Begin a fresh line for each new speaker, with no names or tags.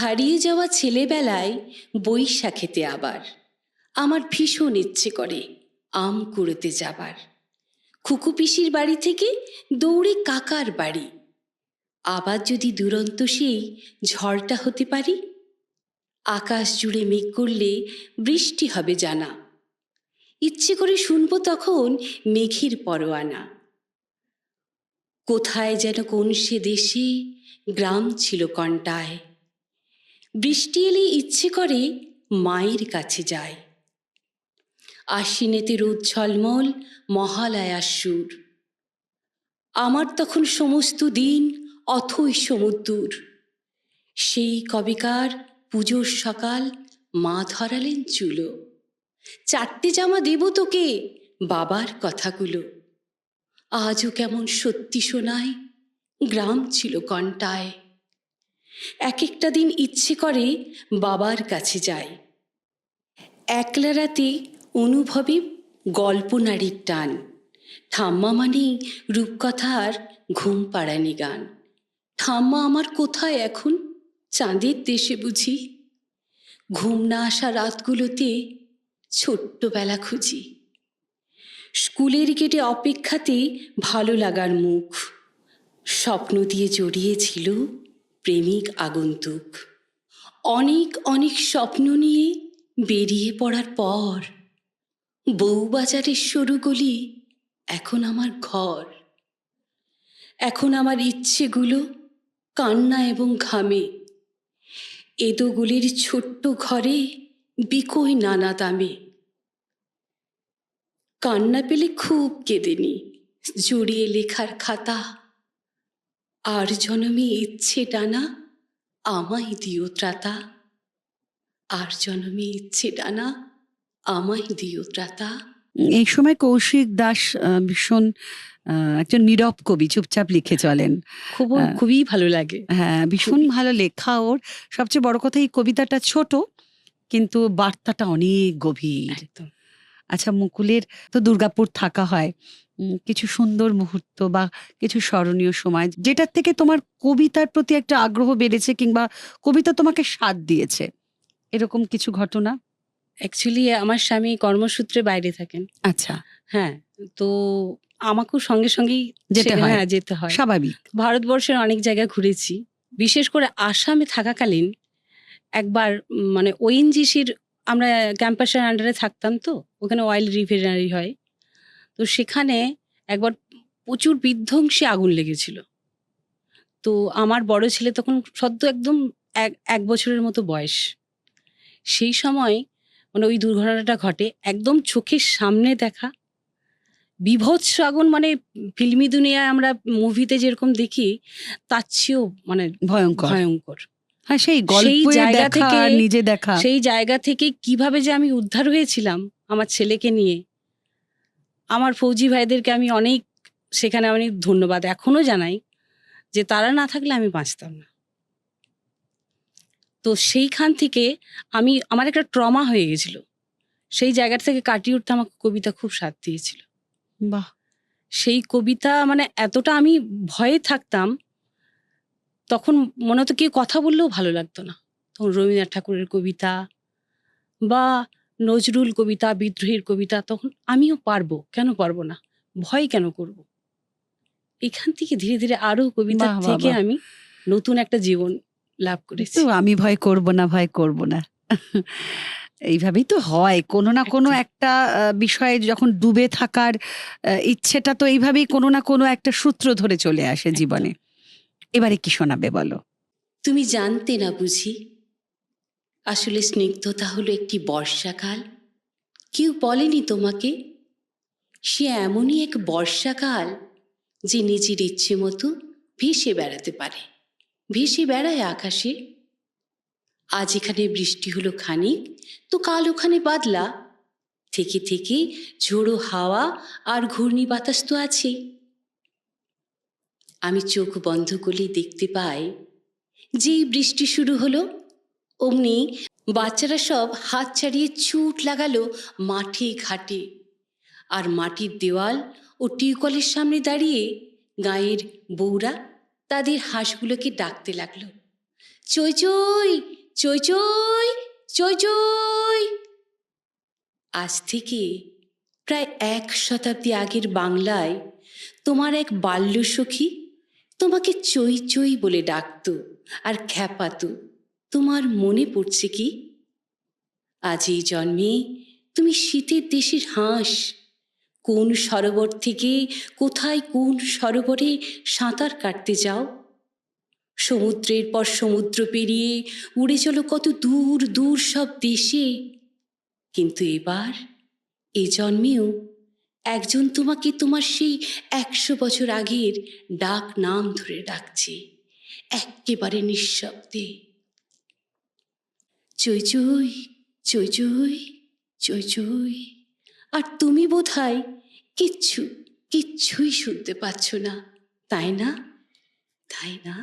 হারিয়ে যাওয়া ছেলেবেলায় বৈশাখেতে আবার আমার ভীষণ ইচ্ছে করে আম কুড়োতে যাবার। খুকু পিসির বাড়ি থেকে দৌড়ে কাকার বাড়ি, আবার যদি দুরন্ত সেই ঝড়টা হতে পারি। আকাশ জুড়ে মেঘ করলে বৃষ্টি হবে জানা, ইচ্ছে করে শুনবো তখন মেঘের পরোয়ানা। কোথায় যেন কোন সে দেশে গ্রাম ছিল কণ্টায়, বৃষ্টি এলে ইচ্ছে করে মায়ের কাছে যায়। আশ্বিনেতে রোদ ঝলমল মহালয়ার সুর, আমার তখন সমস্ত দিন অথই সমুদ্র। সেই কবেকার পুজোর সকাল মা ধরালেন চুলো, চারটে জামা দেব তোকে বাবার কথাগুলো। আজও কেমন সত্যি শোনায় গ্রাম ছিল কণ্টায়। এক একটা দিন ইচ্ছে করে বাবার কাছে যাই। একলা রাতে অনুভবে গল্প নারীর টান, ঠাম্মা মানে রূপকথার ঘুম পাড়ানি গান। ঠাম্মা আমার কোথায় এখন, চাঁদের দেশে বুঝি? ঘুম না আসা রাতগুলোতে ছোট্টবেলা খুঁজি। স্কুলের গেটে অপেক্ষাতে ভালো লাগার মুখ, স্বপ্ন দিয়ে জড়িয়েছিল প্রেমিক আগন্তুক। অনেক অনেক স্বপ্ন নিয়ে বেরিয়ে পড়ার পর বউবাজারের সরু গলি এখন আমার ঘর। এখন আমার ইচ্ছেগুলো কান্না এবং ঘামে, এদোগুলির ছোট্ট ঘরে বিকোয় নানা দামে। কান্না পেলে খুব কেঁদেনি, জড়িয়ে লেখার খাতা, আর জনমে ইচ্ছে ডানা আমায় দিও ত্রাতা। আর জনমে ইচ্ছে ডানা আমায় দিও ত্রাতা।
এই সময় কৌশিক দাস ভীষণ একজন নীরব কবি, চুপচাপ লিখে চলেন।
খুবই ভালো লাগে।
হ্যাঁ, ভীষণ ভালো লেখা ওর। সবচেয়ে বড় কথা, এই কবিতাটা ছোট কিন্তু বার্তাটা অনেক গভীর।
একদম।
আচ্ছা, মুকুলের তো দুর্গাপুর থাকা হয়, কিছু সুন্দর মুহূর্ত বা কিছু স্মরণীয় সময় যেটার থেকে তোমার কবিতার প্রতি একটা আগ্রহ বেড়েছে কিংবা কবিতা তোমাকে স্বাদ দিয়েছে, এরকম কিছু ঘটনা?
অ্যাকচুয়ালি আমার স্বামী কর্মসূত্রে বাইরে থাকেন।
আচ্ছা,
হ্যাঁ, তো আমাকেও সঙ্গে সঙ্গেই
যেতে হয়।
হ্যাঁ, যেতে হয়।
স্বাভাবিক।
ভারতবর্ষের অনেক জায়গা ঘুরেছি। বিশেষ করে আসামে থাকাকালীন একবার মানে ওএনজিসির আমরা ক্যাম্পাসের আন্ডারে থাকতাম, তো ওখানে অয়েল রিফাইনারি হয়। তো সেখানে একবার প্রচুর বিধ্বংসী আগুন লেগেছিল। তো আমার বড় ছেলে তখন সদ্য একদম এক বছরের মতো বয়স। সেই সময় মানে ওই দুর্ঘটনাটা ঘটে, একদম চোখের সামনে দেখা বীভৎস আগুন। মানে ফিল্মি দুনিয়ায় আমরা মুভিতে যেরকম দেখি তার চেয়েও মানে
ভয়ঙ্কর।
ভয়ঙ্কর।
হ্যাঁ, সেই গল্পে
জায়গা
দেখা
থেকে
আর নিজে দেখা।
সেই জায়গা থেকে কিভাবে যে আমি উদ্ধার হয়েছিলাম আমার ছেলেকে নিয়ে, আমার ফৌজি ভাইদেরকে আমি সেখানে অনেক ধন্যবাদ এখনো জানাই, যে তারা না থাকলে আমি বাঁচতাম না। তো সেইখান থেকে আমার একটা ট্রমা হয়ে গেছিল, সেই জায়গাটা থেকে কাটিয়ে উঠতে আমাকে কবিতা খুব সাথ দিয়েছিল।
বাহ!
সেই কবিতা মানে এতটা আমি ভয়ে থাকতাম, তখন মনে হতো কেউ কথা বললেও ভালো লাগতো না। তখন রবীন্দ্রনাথ ঠাকুরের কবিতা বা নজরুল কবিতা, বিদ্রোহীর কবিতা, তখন আমিও পারবো, কেন পারবো না, ভয় কেন করব। এখান থেকে ধীরে ধীরে আরো কবিতা
বাহ, বাহ,
থেকে
বাহ।
আমি নতুন একটা জীবন লাভ
তো
করেছি।
আমি ভয় করব না, ভয় করব না। এইভাবেই তো হয়। কোনো না কোনো
একদম।
একটা বিষয়ে যখন ডুবে থাকার ইচ্ছেটা তো এইভাবেই কোনো না কোনো একটা সূত্র ধরে চলে আসে
একদম।
জীবনে। এবারে কি শোনাবে বলো?
তুমি জানতে না বুঝি, আসলে স্নিগ্ধতা হলো একটি বর্ষাকাল। কেউ বলেনি তোমাকে, সে এমনই এক বর্ষাকাল যে নিজের ইচ্ছে মতো ভেসে বেড়াতে পারে, ভেসে বেড়ায় আকাশে। আজ এখানে বৃষ্টি হলো খানিক, তো কাল ওখানে বাদলা, থেকে থেকে ঝোড়ো হাওয়া আর ঘূর্ণি বাতাস তো আছেই। আমি চোখ বন্ধ করলেই দেখতে পাই, যেই বৃষ্টি শুরু হলো অমনি বাচ্চারা সব হাত ছাড়িয়ে ছুট লাগালো মাঠে ঘাটে। আর মাটির দেওয়াল ও টিউকলের সামনে দাঁড়িয়ে গাঁয়ের বউরা তাদের হাঁসগুলোকে ডাকতে লাগলো, চই চই, চই চই, চই চই। আজ থেকে প্রায় 1 শতাব্দী আগের বাংলায় তোমার এক বাল্যসখী তোমাকে চই চই বলে ডাকতো আর খ্যাপাতো। তোমার মনে পড়ছে কি? আজ এই জন্মে তুমি শীতের দেশের হাঁস। কোন সরোবর থেকে কোথায় কোন সরোবরে সাঁতার কাটতে যাও। সমুদ্রের পর সমুদ্র পেরিয়ে উড়ে চলো কত দূর দূর সব দেশে। কিন্তু এবার এ জন্মেও একজন তোমাকে তোমার সেই 100 বছর আগের ডাক নাম ধরে ডাকছে, এক্কেবারে নিঃশব্দে। চই চই, চই চই, চই চই। আর তুমি বোধহয় কিচ্ছুই শুনতে পাচ্ছ না, তাই না? তাই না?